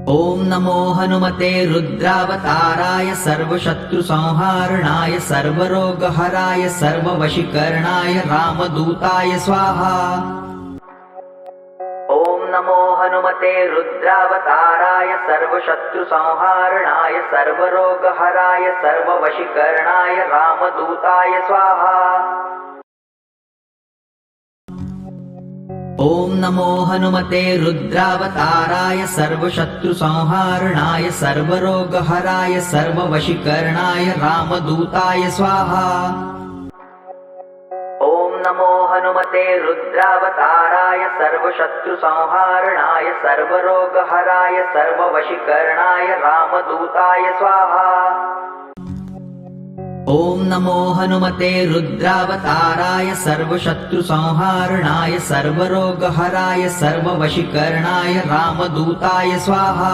ॐ नमो हनुमते रुद्रावताराय सर्वशत्रुसंहारणाय सर्वरोगहराय सर्ववशीकरणाय रामदूताय स्वाहा। ॐ नमो हनुमते रुद्रावताराय सर्वशत्रुसंहारणाय सर्वरोगहराय सर्ववशीकरणाय रामदूताय स्वाहा। ॐ नमो हनुमते रुद्रावताराय सर्वशत्रुसंहारणाय सर्वरोगहराय सर्ववशीकरणाय रामदूताय स्वाहा। ॐ नमो हनुमते रुद्रावताराय सर्वशत्रुसंहारणाय सर्वरोगहराय सर्ववशीकरणाय रामदूताय स्वाहा। ॐ नमो हनुमते रुद्रावताराय सर्वशत्रुसंहारणाय सर्वरोगहराय सर्ववशीकरणाय रामदूताय स्वाहा।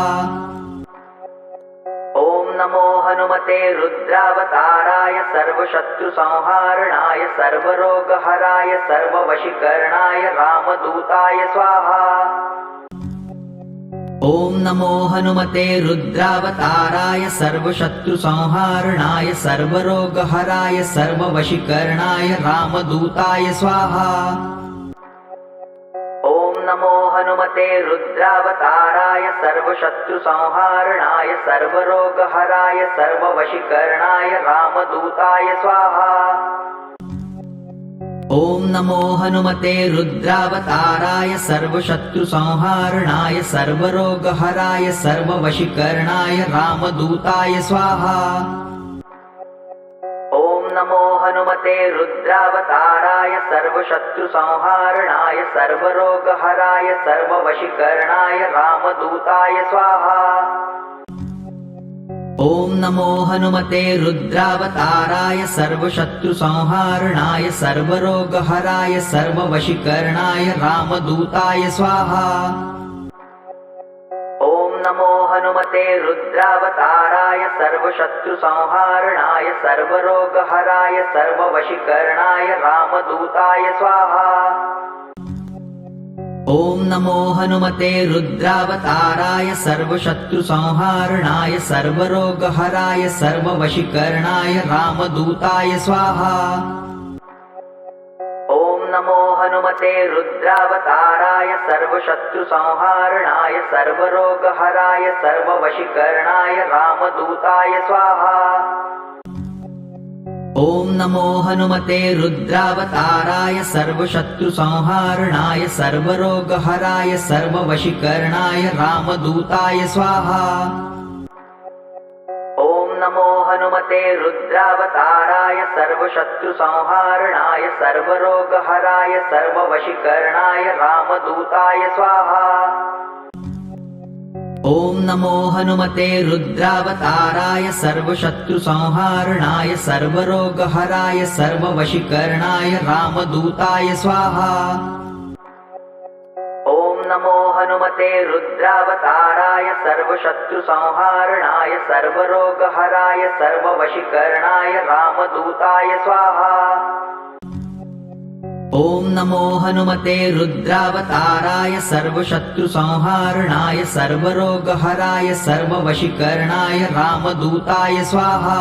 ॐ नमो हनुमते रुद्रावताराय सर्वशत्रुसंहारणाय सर्वरोगहराय सर्ववशीकरणाय रामदूताय स्वाहा। ॐ नमो हनुमते रुद्रावताराय सर्वशत्रुसंहारणाय सर्वरोगहराय सर्ववशीकरणाय रामदूताय स्वाहा। ॐ नमो हनुमते रुद्रावताराय सर्वशत्रुसंहारणाय सर्वरोगहराय सर्ववशीकरणाय रामदूताय स्वाहा। ॐ नमो हनुमते रुद्रावताराय सर्वशत्रुसंहारणाय सर्वरोगहराय सर्ववशीकरणाय रामदूताय स्वाहा। ॐ नमो हनुमते रुद्रावताराय सर्वशत्रुसंहारणाय सर्वरोगहराय सर्ववशीकरणाय रामदूताय स्वाहा। ॐ नमो हनुमते रुद्रावताराय सर्वशत्रुसंहारणाय सर्वरोगहराय सर्ववशीकरणाय रामदूताय स्वाहा। ॐ नमो हनुमते रुद्रावताराय सर्वशत्रुसंहारणाय सर्वरोगहराय सर्ववशीकरणाय रामदूताय स्वाहा। ॐ नमो हनुमते रुद्रावताराय सर्वशत्रुसंहारणाय सर्वरोगहराय सर्ववशीकरणाय रामदूताय स्वाहा। ॐ नमो हनुमते रुद्रावताराय सर्वशत्रुसंहारणाय सर्वरोगहराय सर्ववशीकरणाय रामदूताय स्वाहा। ॐ नमो हनुमते रुद्रावताराय सर्वशत्रुसंहारणाय सर्वरोगहराय सर्ववशीकरणाय रामदूताय स्वाहा। ॐ नमो हनुमते रुद्रावताराय सर्वशत्रुसंहारणाय सर्वरोगहराय सर्ववशीकरणाय रामदूताय स्वाहा। ॐ नमो हनुमते रुद्रावताराय सर्वशत्रुसंहारणाय सर्वरोगहराय सर्ववशीकरणाय रामदूताय स्वाहा। ॐ नमो हनुमते रुद्रावताराय सर्वशत्रुसंहारणाय सर्वरोगहराय सर्ववशीकरणाय रामदूताय स्वाहा। ॐ नमो हनुमते रुद्रावताराय सर्वशत्रुसंहारणाय सर्वरोगहराय सर्ववशीकरणाय रामदूताय स्वाहा।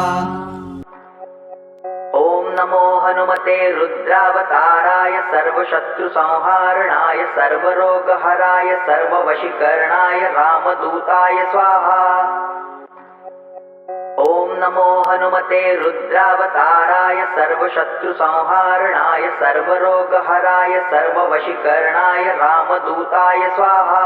ॐ नमो हनुमते रुद्रावताराय सर्वशत्रुसंहारणाय सर्वरोगहराय सर्ववशीकरणाय रामदूताय स्वाहा। ॐ नमो हनुमते रुद्रावताराय सर्वशत्रुसंहारणाय सर्वरोगहराय सर्ववशीकरणाय रामदूताय स्वाहा।